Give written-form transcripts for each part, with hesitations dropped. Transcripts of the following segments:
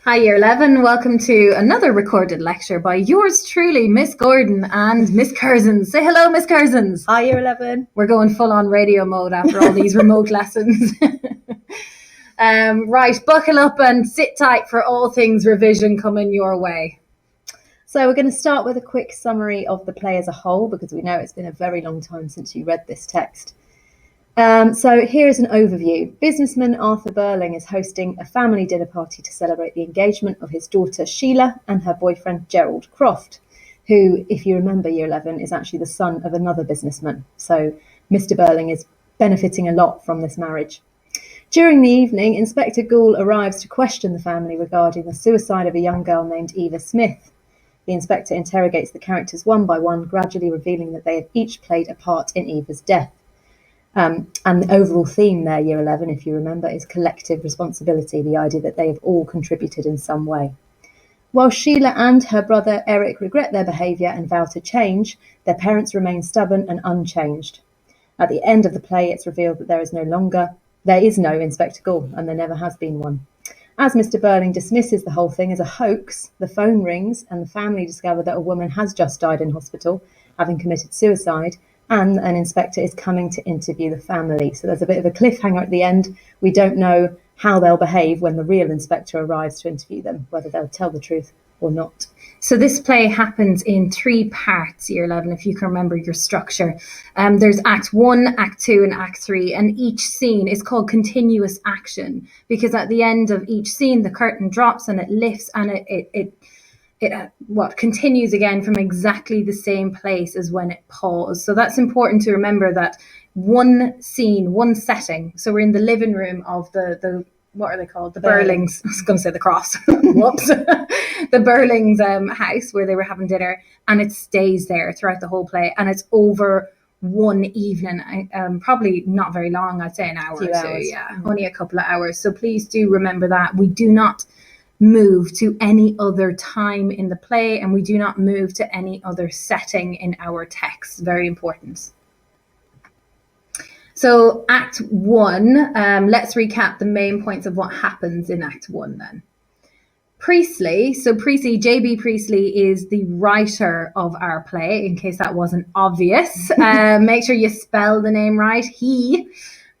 Hi, Year 11. Welcome to another recorded lecture by yours truly, Miss Gordon and Miss Curzons. Say hello, Miss Curzons. Hi, Year 11. We're going full on radio mode after all these remote lessons. Right, buckle up and sit tight for all things revision coming your way. So we're going to start with a quick summary of the play as a whole, because we know it's been a very long time since you read this text. So here is an overview. Businessman Arthur Birling is hosting a family dinner party to celebrate the engagement of his daughter Sheila and her boyfriend Gerald Croft, who, if you remember Year 11, is actually the son of another businessman. So Mr. Birling is benefiting a lot from this marriage. During the evening, Inspector Gould arrives to question the family regarding the suicide of a young girl named Eva Smith. The inspector interrogates the characters one by one, gradually revealing that they have each played a part in Eva's death. And the overall theme there, Year 11, if you remember, is collective responsibility, the idea that they have all contributed in some way. While Sheila and her brother Eric regret their behaviour and vow to change, their parents remain stubborn and unchanged. At the end of the play, it's revealed that there is no Inspector Gould, and there never has been one. As Mr. Birling dismisses the whole thing as a hoax, the phone rings and the family discover that a woman has just died in hospital, having committed suicide, and an inspector is coming to interview the family. So there's a bit of a cliffhanger at the end. We don't know how they'll behave when the real inspector arrives to interview them, whether they'll tell the truth or not. So this play happens in 3 parts, Year 11, if you can remember your structure. There's Act 1, Act 2 and Act 3, and each scene is called continuous action, because at the end of each scene, the curtain drops and it lifts and it continues again from exactly the same place as when it paused. So that's important to remember, that one scene, one setting. So we're in the living room of the what are they called? The Birlings. I was going to say the Crofts. Whoops. The Birlings' house where they were having dinner, and it stays there throughout the whole play, and it's over one evening, probably not very long. I'd say an hour or two. Only a couple of hours. So please do remember that we do not move to any other time in the play, and we do not move to any other setting in our text. Very important. So Act 1, let's recap the main points of what happens in Act 1 then. Priestley, J.B. Priestley is the writer of our play, in case that wasn't obvious. Make sure you spell the name right.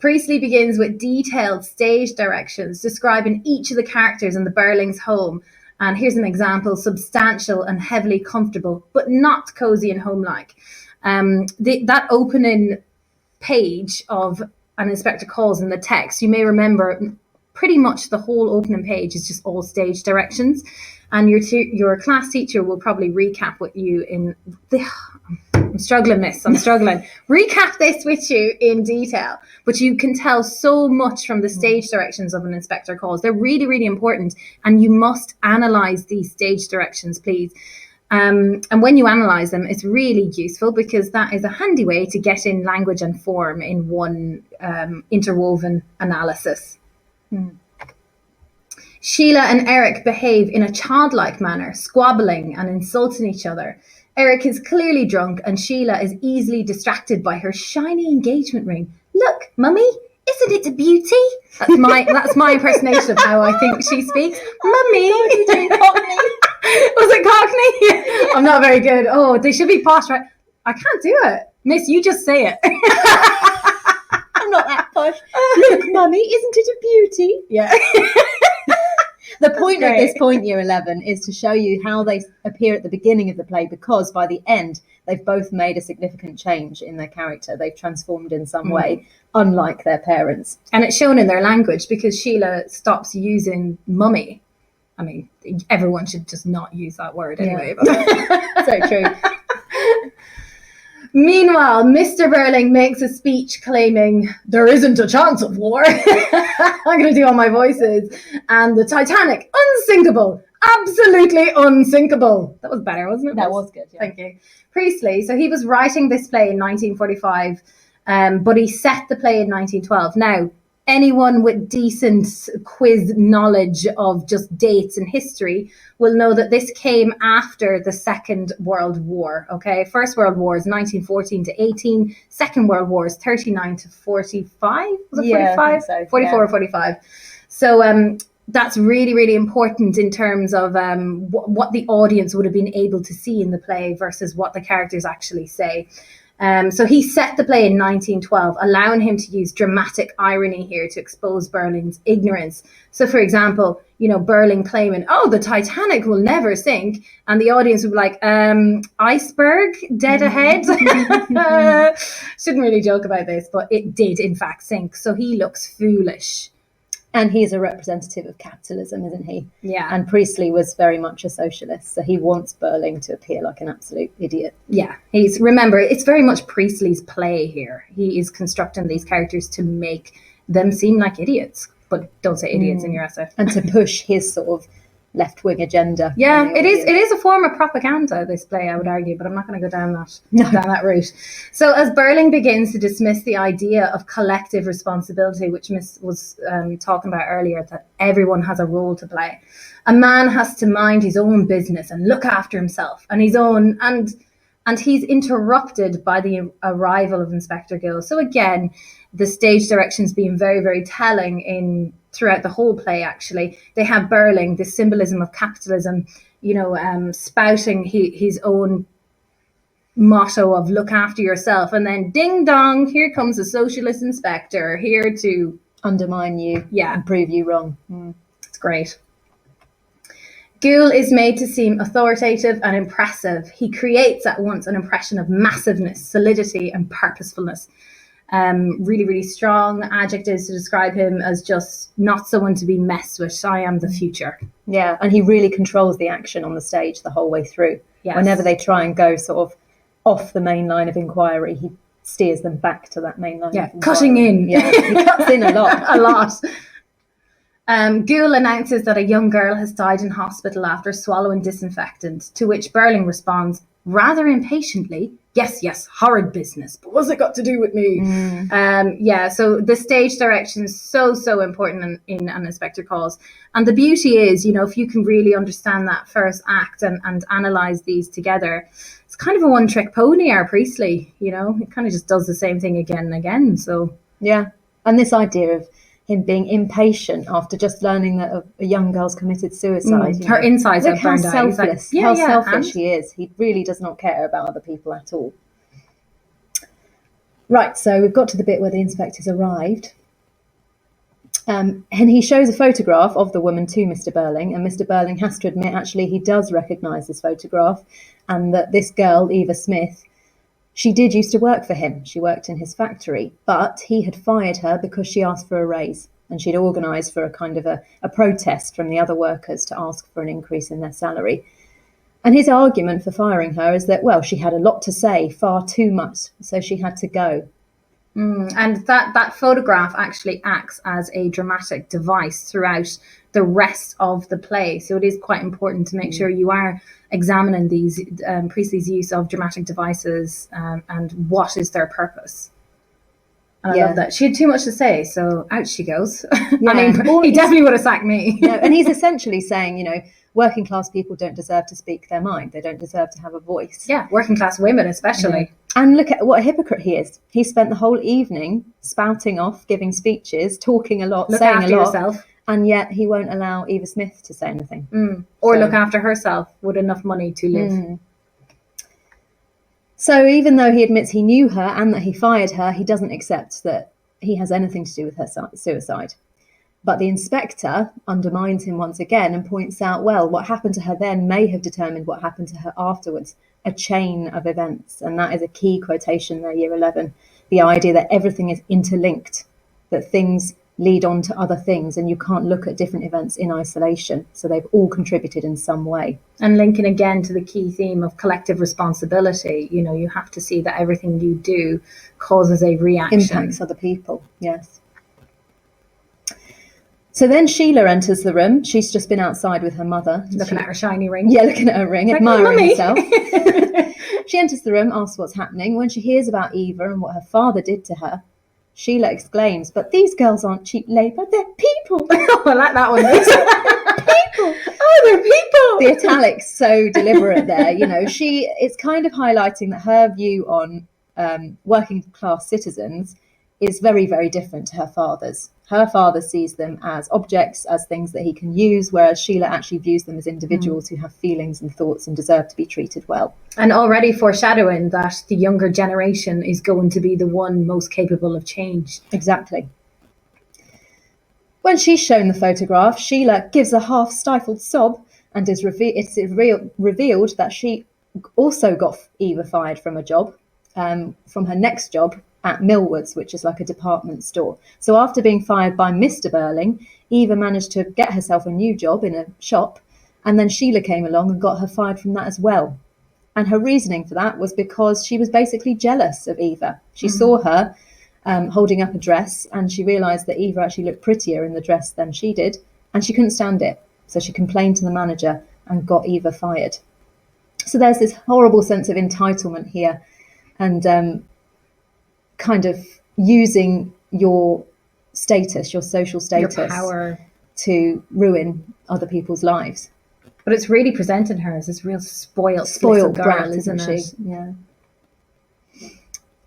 Priestley begins with detailed stage directions describing each of the characters in the Birlings' home. And here's an example: substantial and heavily comfortable, but not cozy and homelike. That opening page of An Inspector Calls in the text, you may remember pretty much the whole opening page is just all stage directions. And your class teacher will probably recap with you in the... I'm struggling. Recap this with you in detail. But you can tell so much from the stage directions of An Inspector Calls. They're really, really important. And you must analyse these stage directions, please. And when you analyse them, it's really useful, because that is a handy way to get in language and form in one interwoven analysis. Sheila and Eric behave in a childlike manner, squabbling and insulting each other. Eric is clearly drunk and Sheila is easily distracted by her shiny engagement ring. Look, Mummy, isn't it a beauty? That's my impersonation of how I think she speaks. Mummy. Oh, you doing Cockney? Was it Cockney? I'm not very good. Oh, they should be posh, right? I can't do it. Miss, you just say it. I'm not that posh. Look, Mummy, isn't it a beauty? Yeah. The point of this point, Year 11, is to show you how they appear at the beginning of the play, because by the end, they've both made a significant change in their character. They've transformed in some way, unlike their parents. And it's shown in their language, because Sheila stops using mummy. I mean, everyone should just not use that word anyway. Yeah. So true. Meanwhile, Mr. Birling makes a speech claiming there isn't a chance of war. I'm going to do all my voices. And the Titanic, unsinkable, absolutely unsinkable. That was better, wasn't it? That was good, yeah. Thank you. Priestley, so he was writing this play in 1945, but he set the play in 1912. Now, anyone with decent quiz knowledge of just dates and history will know that this came after the Second World War, okay? First World War is 1914 to 18. Second World War is 39 to 45. Was it 45? So, 44 or 45. So that's really, really important in terms of what the audience would have been able to see in the play versus what the characters actually say. So he set the play in 1912, allowing him to use dramatic irony here to expose Birling's ignorance. So, for example, Birling claiming, "Oh, the Titanic will never sink," and the audience would be like, "Iceberg dead ahead." Shouldn't really joke about this, but it did in fact sink. So he looks foolish. And he's a representative of capitalism, isn't he? Yeah. And Priestley was very much a socialist, so he wants Birling to appear like an absolute idiot. Yeah, remember, it's very much Priestley's play here. He is constructing these characters to make them seem like idiots, but don't say idiots in your essay. And to push his sort of left-wing agenda. Yeah, it is a form of propaganda, this play, I would argue, but I'm not going to go down that route. So as Birling begins to dismiss the idea of collective responsibility, which Miss was talking about earlier, that everyone has a role to play, a man has to mind his own business and look after himself and his own, and he's interrupted by the arrival of Inspector Gill. So again, the stage directions being very, very telling throughout the whole play, actually. They have Birling, the symbolism of capitalism, spouting his own motto of look after yourself. And then ding dong, here comes a socialist inspector here to undermine you and prove you wrong. It's great. Gould is made to seem authoritative and impressive. He creates at once an impression of massiveness, solidity, and purposefulness. Really, really strong adjectives to describe him as just not someone to be messed with. I am the future. Yeah, and he really controls the action on the stage the whole way through. Yes. Whenever they try and go sort of off the main line of inquiry, he steers them back to that main line. Yeah, cutting in. Yeah, he cuts in a lot. A lot. Gould announces that a young girl has died in hospital after swallowing disinfectant, to which Birling responds rather impatiently, yes, horrid business, but what's it got to do with me? So the stage direction is so important in An Inspector Calls. And the beauty is, if you can really understand that first act and analyse these together, it's kind of a one-trick pony, our Priestley, it kind of just does the same thing again and again. So yeah, and this idea of him being impatient after just learning that a young girl's committed suicide. Her insides are burned out. Selfless, how selfish he is. He really does not care about other people at all. Right, so we've got to the bit where the inspector's arrived. And he shows a photograph of the woman to Mr. Birling, and Mr. Birling has to admit, actually, he does recognise this photograph, and that this girl, Eva Smith, she did used to work for him. She worked in his factory, but he had fired her because she asked for a raise, and she'd organised for a kind of a protest from the other workers to ask for an increase in their salary. And his argument for firing her is that, well, she had a lot to say, far too much, so she had to go. And that photograph actually acts as a dramatic device throughout the rest of the play. So it is quite important to make sure you are examining these Priestley's use of dramatic devices and what is their purpose. And I love that. She had too much to say, so out she goes. Yeah. I mean, he definitely would have sacked me. And he's essentially saying, working class people don't deserve to speak their mind. They don't deserve to have a voice. Yeah, working class women especially. Yeah. And look at what a hypocrite he is. He spent the whole evening spouting off, giving speeches, talking a lot, saying a lot. Yourself. And yet he won't allow Eva Smith to say anything. Or look after herself with enough money to live. So even though he admits he knew her and that he fired her, he doesn't accept that he has anything to do with her suicide. But the inspector undermines him once again and points out, well, what happened to her then may have determined what happened to her afterwards, a chain of events. And that is a key quotation there, year 11, the idea that everything is interlinked, that things lead on to other things and you can't look at different events in isolation. So they've all contributed in some way. And linking again to the key theme of collective responsibility, you have to see that everything you do causes a reaction. Impacts other people, yes. So then Sheila enters the room. She's just been outside with her mother. Looking at her shiny ring. Yeah, looking at her ring, admiring herself. She enters the room, asks what's happening. When she hears about Eva and what her father did to her, Sheila exclaims, but these girls aren't cheap labour, they're people. I like that one. People. Oh, they're people. The italics so deliberate there. It's kind of highlighting that her view on working class citizens is very, very different to her father's. Her father sees them as objects, as things that he can use, whereas Sheila actually views them as individuals who have feelings and thoughts and deserve to be treated well. And already foreshadowing that the younger generation is going to be the one most capable of change. Exactly. When she's shown the photograph, Sheila gives a half-stifled sob, and it's revealed that she also got Eva fired from a job, from her next job at Millwoods, which is like a department store. So after being fired by Mr. Birling, Eva managed to get herself a new job in a shop, and then Sheila came along and got her fired from that as well. And her reasoning for that was because she was basically jealous of Eva. She saw her holding up a dress, and she realised that Eva actually looked prettier in the dress than she did, and she couldn't stand it. So she complained to the manager and got Eva fired. So there's this horrible sense of entitlement here, and kind of using your status, your social status, your power, to ruin other people's lives. But it's really presented her as this real spoiled girl, brat, isn't she? Yeah.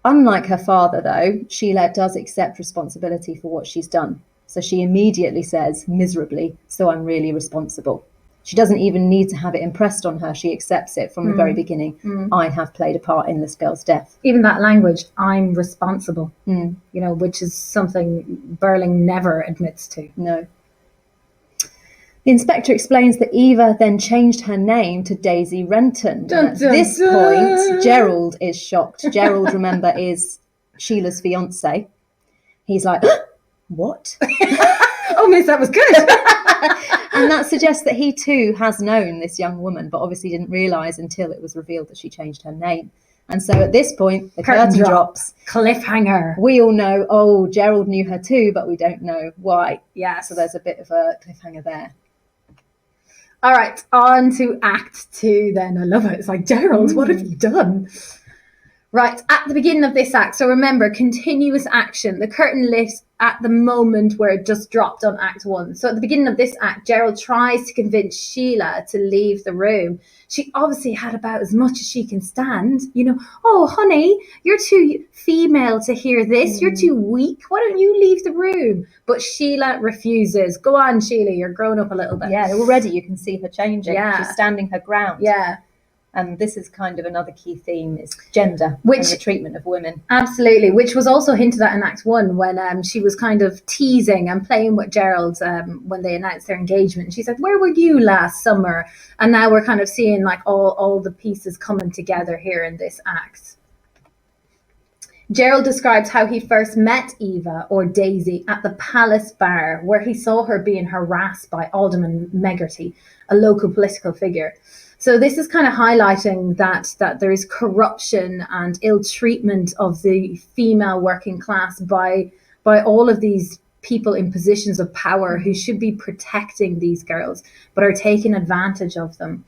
Unlike her father, though, Sheila does accept responsibility for what she's done. So she immediately says, miserably, so I'm really responsible. She doesn't even need to have it impressed on her. She accepts it from the very beginning. I have played a part in this girl's death. Even that language, I'm responsible, which is something Birling never admits to. No. The inspector explains that Eva then changed her name to Daisy Renton. Dun, At dun, this dun. point, Gerald is shocked. Gerald, remember, is Sheila's fiancé. He's like, what? Oh, miss, that was good. And that suggests that he too has known this young woman, but obviously didn't realise until it was revealed that she changed her name. And so at this point, the curtain drops. Cliffhanger. We all know, oh, Gerald knew her too, but we don't know why. Yeah. So there's a bit of a cliffhanger there. All right, on to Act 2 then. I love it. It's like, Gerald, what have you done? Right, at the beginning of this act, so remember, continuous action. The curtain lifts at the moment where it just dropped on Act 1. So at the beginning of this act, Gerald tries to convince Sheila to leave the room. She obviously had about as much as she can stand. Oh, honey, you're too female to hear this. You're too weak. Why don't you leave the room? But Sheila refuses. Go on, Sheila, you're grown up a little bit. Yeah, already you can see her changing. Yeah. She's standing her ground. Yeah. And this is kind of another key theme, is gender and the treatment of women. Absolutely, which was also hinted at in Act 1 when she was kind of teasing and playing with Gerald when they announced their engagement. She said, where were you last summer? And now we're kind of seeing like all the pieces coming together here in this act. Gerald describes how he first met Eva, or Daisy, at the Palace Bar, where he saw her being harassed by Alderman Meggerty, a local political figure. So this is kind of highlighting that there is corruption and ill treatment of the female working class by all of these people in positions of power who should be protecting these girls, but are taking advantage of them.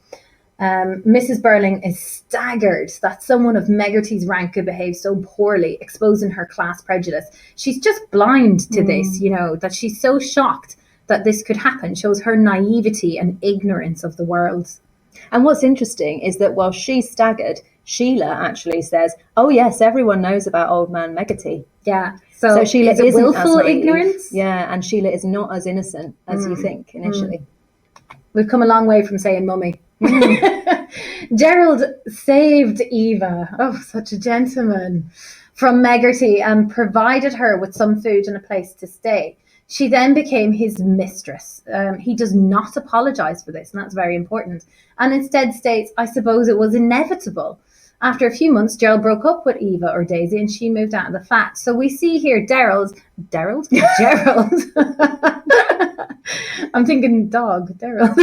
Mrs. Birling is staggered that someone of Meggerty's rank could behave so poorly, exposing her class prejudice. She's just blind to this, that she's so shocked that this could happen, shows her naivety and ignorance of the world. And what's interesting is that while she's staggered, Sheila actually says, oh yes, everyone knows about old man Meggerty. Yeah. So Sheila is it isn't willful as naive. Ignorance? Yeah, and Sheila is not as innocent as you think initially. We've come a long way from saying mummy. Gerald saved Eva, oh, such a gentleman, from Meggerty and provided her with some food and a place to stay. She then became his mistress. He does not apologise for this, and that's very important. And instead states, I suppose it was inevitable. After a few months, Gerald broke up with Eva, or Daisy, and she moved out of the flat. So we see here Gerald. I'm thinking dog, Gerald.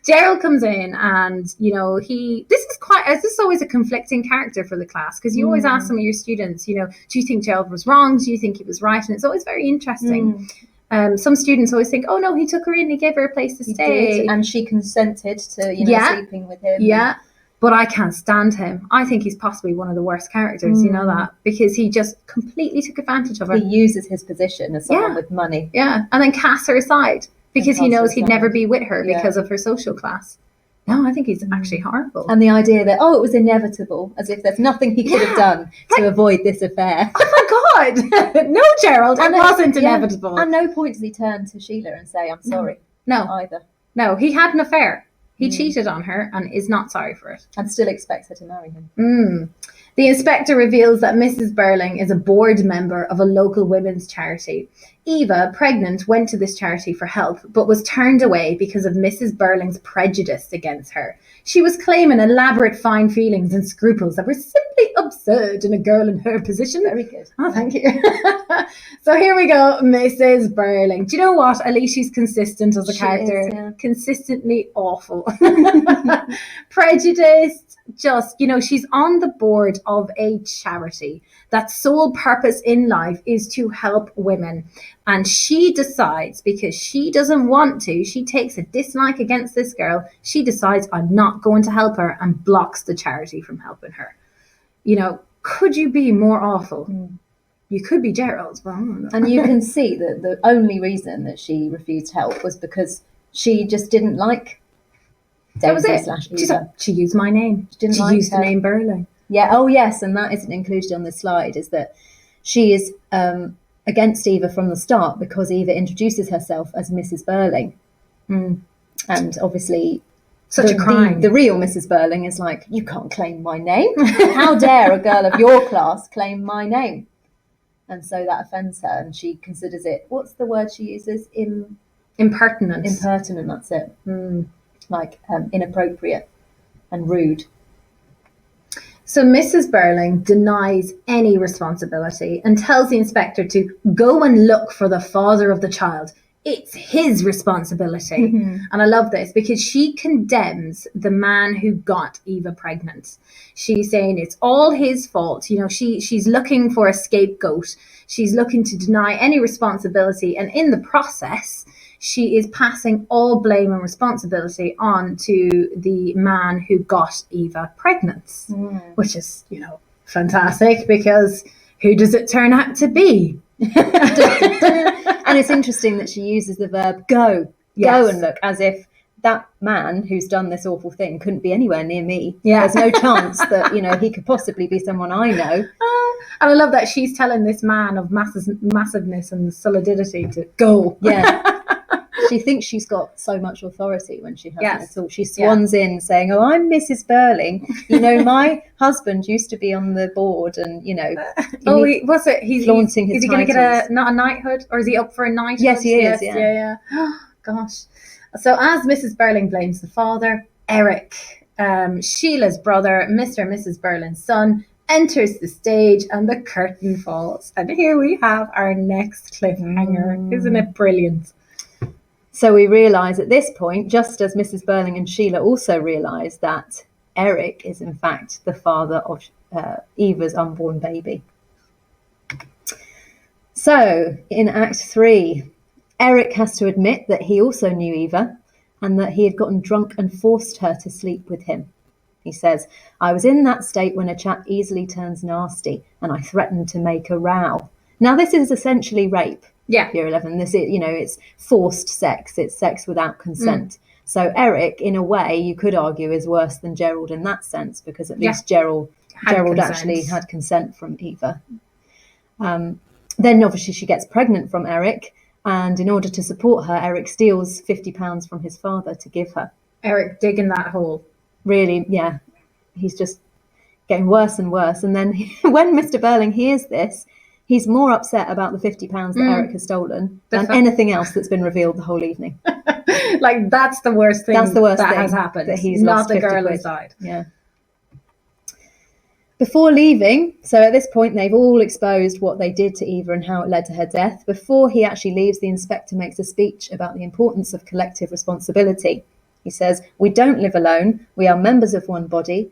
Gerald comes in, and this is always a conflicting character for the class, because you always ask some of your students, do you think Gerald was wrong? Do you think he was right? And it's always very interesting. Some students always think, oh no, he took her in, he gave her a place to stay, and she consented to sleeping with him. Yeah. But I can't stand him. I think he's possibly one of the worst characters, you know that? Because he just completely took advantage of her. He uses his position as someone with money. Yeah, and then casts her aside because he knows he'd never be with her because of her social class. No, I think he's actually horrible. And the idea that, it was inevitable, as if there's nothing he could have done to avoid this affair. Oh my God! No, Gerald, it wasn't inevitable. At no point does he turn to Sheila and say, I'm sorry. No. Either. No, he had an affair. He cheated on her and is not sorry for it. And still expects her to marry him. The inspector reveals that Mrs. Birling is a board member of a local women's charity. Eva, pregnant, went to this charity for help, but was turned away because of Mrs. Birling's prejudice against her. She was claiming elaborate fine feelings and scruples that were simply absurd in a girl in her position. Very good. Oh, thank you. So here we go, Mrs. Birling. Do you know what? At least she's consistent as a character. Is. Consistently awful. Prejudiced, just, she's on the board of a charity that's sole purpose in life is to help women. And she decides, because she doesn't want to, she takes a dislike against this girl. She decides, I'm not going to help her, and blocks the charity from helping her. Could you be more awful? You could be Gerald. And you can see that the only reason that she refused help was because she just didn't like Daisy/Eva. She used my name. She used the name Birling. Yeah. Oh, yes. And that isn't included on this slide, is that she is against Eva from the start because Eva introduces herself as Mrs. Birling. And obviously... Such a crime. The real Mrs. Birling is like, you can't claim my name. How dare a girl of your class claim my name? And so that offends her, and she considers it, what's the word she uses? Impertinent. Impertinent, that's it. Like inappropriate and rude. So Mrs. Birling denies any responsibility and tells the inspector to go and look for the father of the child. It's his responsibility. And I love this because she condemns the man who got Eva pregnant. She's saying it's all his fault. She's looking for a scapegoat. She's looking to deny any responsibility. And in the process, she is passing all blame and responsibility on to the man who got Eva pregnant, which is, fantastic, because who does it turn out to be? And it's interesting that she uses the verb go and look, as if that man who's done this awful thing couldn't be anywhere near me. There's no chance that he could possibly be someone I know. And I love that she's telling this man of massiveness and solidity to go. She thinks she's got so much authority when she hasn't at all. She swans in saying, I'm Mrs. Birling. My husband used to be on the board, and what's it? He's flaunting his Is he going to get not a knighthood, or is he up for a knighthood? Yes, he is. Yeah. Gosh. So as Mrs. Birling blames the father, Eric, Sheila's brother, Mr. and Mrs. Birling's son, enters the stage and the curtain falls. And here we have our next cliffhanger. Isn't it brilliant? So we realise at this point, just as Mrs. Birling and Sheila also realise, that Eric is in fact the father of Eva's unborn baby. So in Act 3, Eric has to admit that he also knew Eva and that he had gotten drunk and forced her to sleep with him. He says, I was in that state when a chap easily turns nasty and I threatened to make a row. Now this is essentially rape. Year 11. This is, it's forced sex. It's sex without consent. So Eric, in a way, you could argue, is worse than Gerald in that sense, because at least Gerald actually had consent from Eva. Then obviously she gets pregnant from Eric, and in order to support her, Eric steals £50 from his father to give her. Eric digging that hole. Really, he's just getting worse and worse. And then when Mr. Birling hears this, he's more upset about the £50 that Eric has stolen than anything else that's been revealed the whole evening. That's the worst thing. That's the worst thing has happened. That he's not lost the girl quid. inside. Yeah. Before leaving, so at this point they've all exposed what they did to Eva and how it led to her death. Before he actually leaves, the inspector makes a speech about the importance of collective responsibility. He says, we don't live alone. We are members of one body.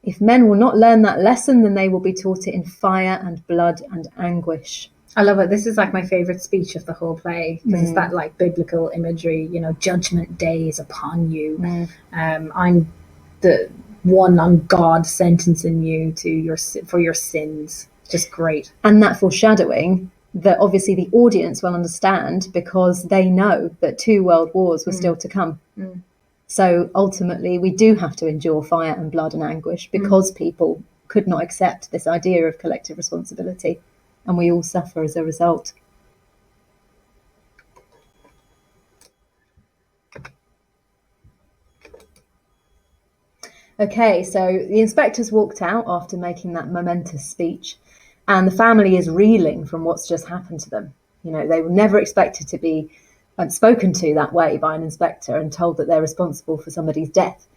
If men will not learn that lesson, then they will be taught it in fire and blood and anguish. I love it. This is my favourite speech of the whole play, because it's that biblical imagery, judgment day is upon you. I'm the one on God sentencing you to for your sins. Just great. And that foreshadowing that obviously the audience will understand, because they know that 2 world wars were still to come. So ultimately, we do have to endure fire and blood and anguish because people could not accept this idea of collective responsibility, and we all suffer as a result. Okay, so the inspectors walked out after making that momentous speech, and the family is reeling from what's just happened to them. You know, they were never expected to be spoken to that way by an inspector and told that they're responsible for somebody's death.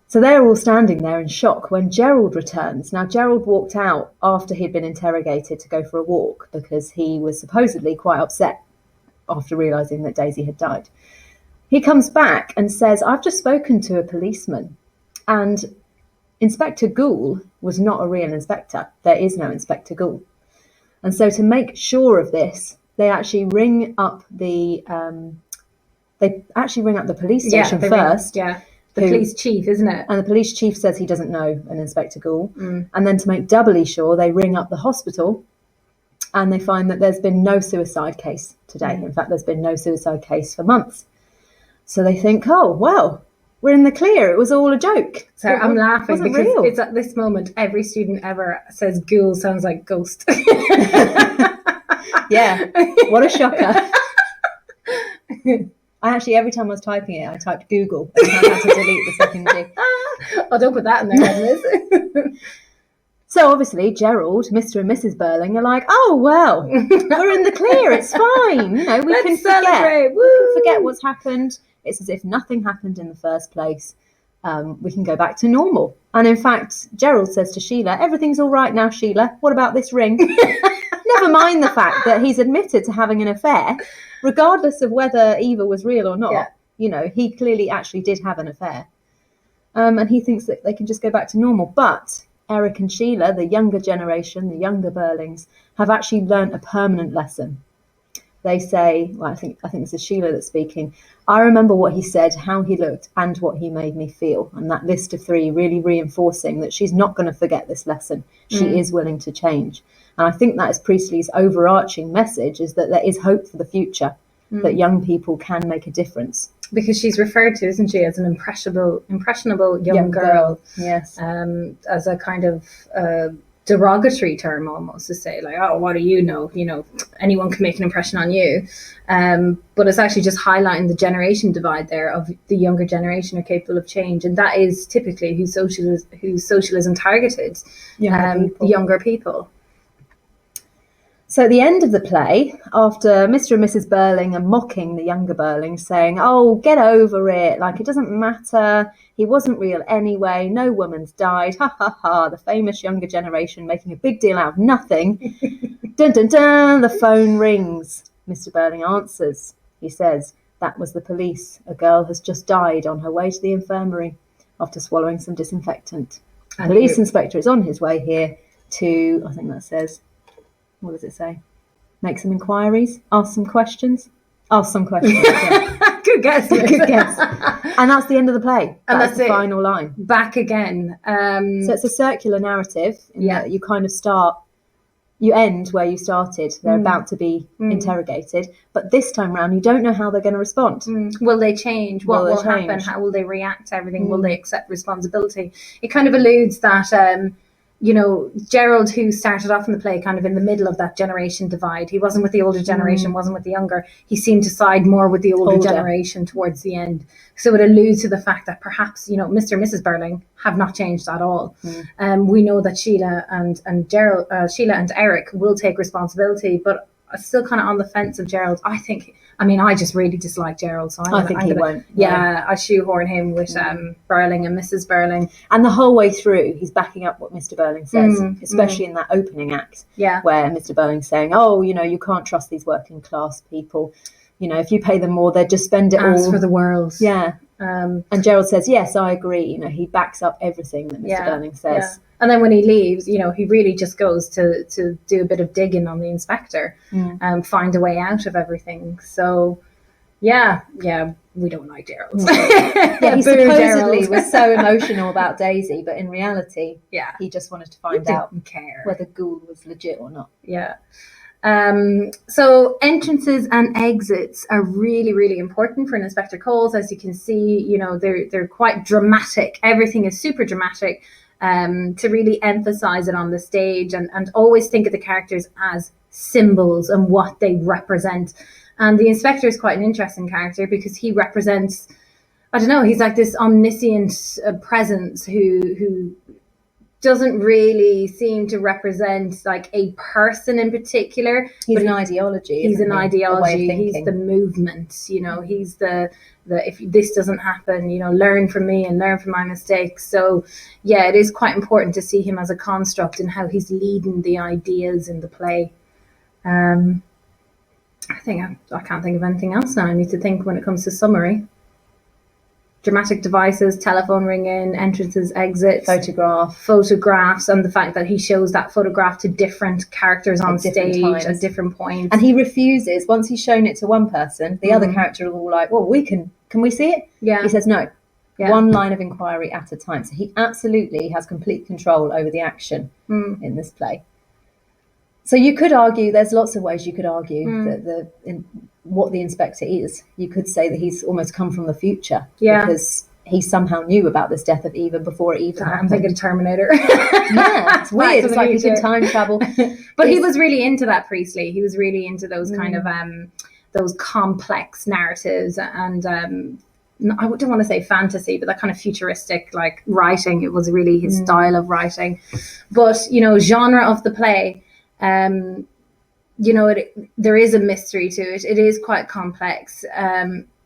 So they're all standing there in shock when Gerald returns. Now, Gerald walked out after he'd been interrogated to go for a walk because he was supposedly quite upset after realising that Daisy had died. He comes back and says, "I've just spoken to a policeman, and Inspector Gould was not a real inspector. There is no Inspector Gould." And so to make sure of this, they actually ring up the police station first. The police chief, isn't it? And the police chief says he doesn't know an Inspector Gould. And then to make doubly sure, they ring up the hospital and they find that there's been no suicide case today. In fact, there's been no suicide case for months. So they think, oh, well, we're in the clear. It was all a joke. So I'm laughing because it's at this moment every student ever says Gould sounds like ghost. Yeah, what a shocker. I actually, every time I was typing it, I typed Google and I had to delete the second G. Oh, don't put that in there, Liz. So obviously, Gerald, Mr. and Mrs. Birling are like, oh, well, we're in the clear. It's fine. You know, we can forget what's happened. It's as if nothing happened in the first place. We can go back to normal. And in fact, Gerald says to Sheila, everything's all right now, Sheila. What about this ring? Never mind the fact that he's admitted to having an affair, regardless of whether Eva was real or not. Yeah. You know, he clearly actually did have an affair. And he thinks that they can just go back to normal. But Eric and Sheila, the younger generation, the younger Birlings, have actually learnt a permanent lesson. They say, well, I think this is Sheila that's speaking. I remember what he said, how he looked, and what he made me feel. And that list of three really reinforcing that she's not going to forget this lesson. She is willing to change. And I think that is Priestley's overarching message, is that there is hope for the future, that young people can make a difference. Because she's referred to, isn't she, as an impressionable young girl. Yes. As a kind of derogatory term almost, to say like, oh, what do you know? You know, anyone can make an impression on you. But it's actually just highlighting the generation divide there of the younger generation are capable of change. And that is typically who socialism targeted, younger people. So at the end of the play, after Mr. and Mrs. Birling are mocking the younger Birling, saying, oh, get over it, like it doesn't matter, he wasn't real anyway, no woman's died, ha ha ha, the famous younger generation making a big deal out of nothing. Dun dun dun, the phone rings. Mr. Birling answers. He says, that was the police. A girl has just died on her way to the infirmary after swallowing some disinfectant. The police inspector is on his way here to, I think that says, what does it say? Make some inquiries, ask some questions. Yeah. Good guess. Good guess. And that's the end of the play. That's the final line. Back again. So it's a circular narrative in that you kind of you end where you started. They're about to be interrogated, but this time round you don't know how they're going to respond. Will they change? What will happen? How will they react to everything? Will they accept responsibility? It kind of alludes that you know, Gerald, who started off in the play kind of in the middle of that generation divide, he wasn't with the older generation, wasn't with the younger. He seemed to side more with the older generation towards the end. So it alludes to the fact that perhaps, you know, Mr. and Mrs. Birling have not changed at all. We know that Sheila and Gerald, Sheila and Eric will take responsibility, but still kind of on the fence of Gerald. I just really dislike Gerald, so I think he won't. Yeah, I shoehorn him with Birling and Mrs. Birling. And the whole way through, he's backing up what Mr. Birling says, especially in that opening act, where Mr. Birling's saying, oh, you know, you can't trust these working class people. You know, if you pay them more, they'd just spend it all. For the world. Yeah. And Gerald says, yes, I agree. You know, he backs up everything that Mr. Birling says. Yeah. And then when he leaves, you know, he really just goes to do a bit of digging on the inspector and find a way out of everything. So, yeah, we don't like Gerald. He supposedly was so emotional about Daisy, but in reality, he just wanted to find out whether Gould was legit or not. Yeah. So entrances and exits are really, really important for an Inspector Calls. As you can see, you know, they're quite dramatic. Everything is super dramatic, to really emphasize it on the stage, and always think of the characters as symbols and what they represent. And the Inspector is quite an interesting character because he represents, I don't know, he's like this omniscient presence who doesn't really seem to represent like a person in particular. He's an ideology. He's an ideology. He's the movement. You know, he's the if this doesn't happen, you know, learn from me and learn from my mistakes. So yeah, it is quite important to see him as a construct and how he's leading the ideas in the play. I think I can't think of anything else now. I need to think when it comes to summary. Dramatic devices, telephone ringing, entrances, exits, photographs, and the fact that he shows that photograph to different characters on stage at different points. And he refuses. Once he's shown it to one person, the other character are all like, well, can we see it? Yeah. He says no. Yeah. One line of inquiry at a time. So he absolutely has complete control over the action in this play. So you could argue, there's lots of ways you could argue that what the Inspector is. You could say that he's almost come from the future because he somehow knew about this death of Eva before it even happened. I'm thinking Terminator. Yeah, it's weird. It's like he can time travel. But he was really into that, Priestley. He was really into those kind of those complex narratives and I don't want to say fantasy, but that kind of futuristic like writing. It was really his style of writing. But, you know, genre of the play, you know, there is a mystery to it. It is quite complex,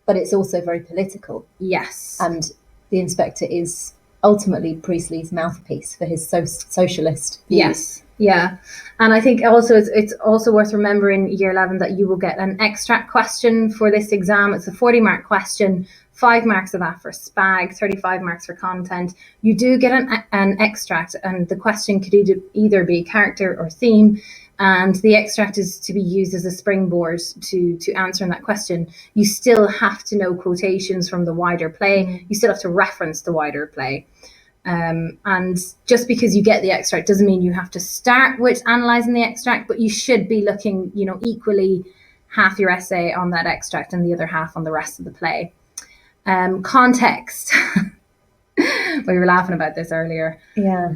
but it's also very political. Yes, and the Inspector is ultimately Priestley's mouthpiece for his socialist views. Yes, yeah, and I think also it's also worth remembering Year 11 that you will get an extract question for this exam. It's a 40-mark question. 5 marks of that for SPAG, 35 marks for content. You do get an extract, and the question could either be character or theme, and the extract is to be used as a springboard to answering that question. You still have to know quotations from the wider play. You still have to reference the wider play. And just because you get the extract doesn't mean you have to start with analysing the extract, but you should be looking, you know, equally half your essay on that extract and the other half on the rest of the play. Context. We were laughing about this earlier. Yeah.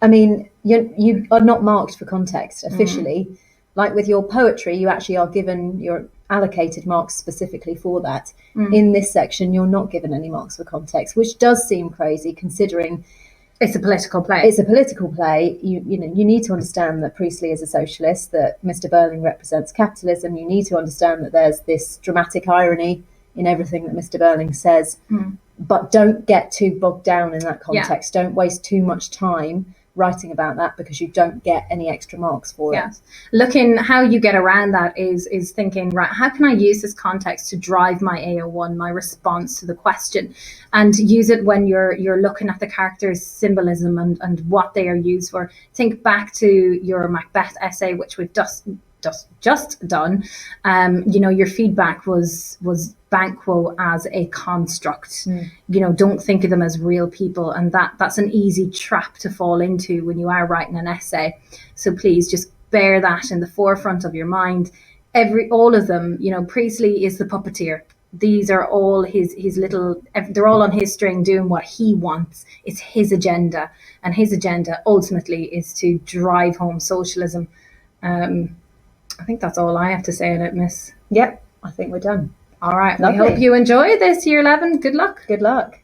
I mean, you are not marked for context officially. Like with your poetry, you actually are given your allocated marks specifically for that. In this section, you're not given any marks for context, which does seem crazy considering it's a political play. It's a political play. You know, you need to understand that Priestley is a socialist, that Mr. Birling represents capitalism. You need to understand that there's this dramatic irony in everything that Mr. Birling says, but don't get too bogged down in that context. Don't waste too much time writing about that because you don't get any extra marks for it. Looking how you get around that is thinking, right, how can I use this context to drive my AO1, my response to the question, and use it when you're looking at the characters' symbolism and what they are used for. Think back to your Macbeth essay, which we've just done. You know, your feedback was Banquo as a construct. You know, don't think of them as real people, and that's an easy trap to fall into when you are writing an essay. So please just bear that in the forefront of your mind. All of them, you know, Priestley is the puppeteer. These are all his little, they're all on his string doing what he wants. It's his agenda, and his agenda ultimately is to drive home socialism. I think that's all I have to say on it, Miss. Yep, I think we're done. All right. Lovely. We hope you enjoy this Year 11. Good luck. Good luck.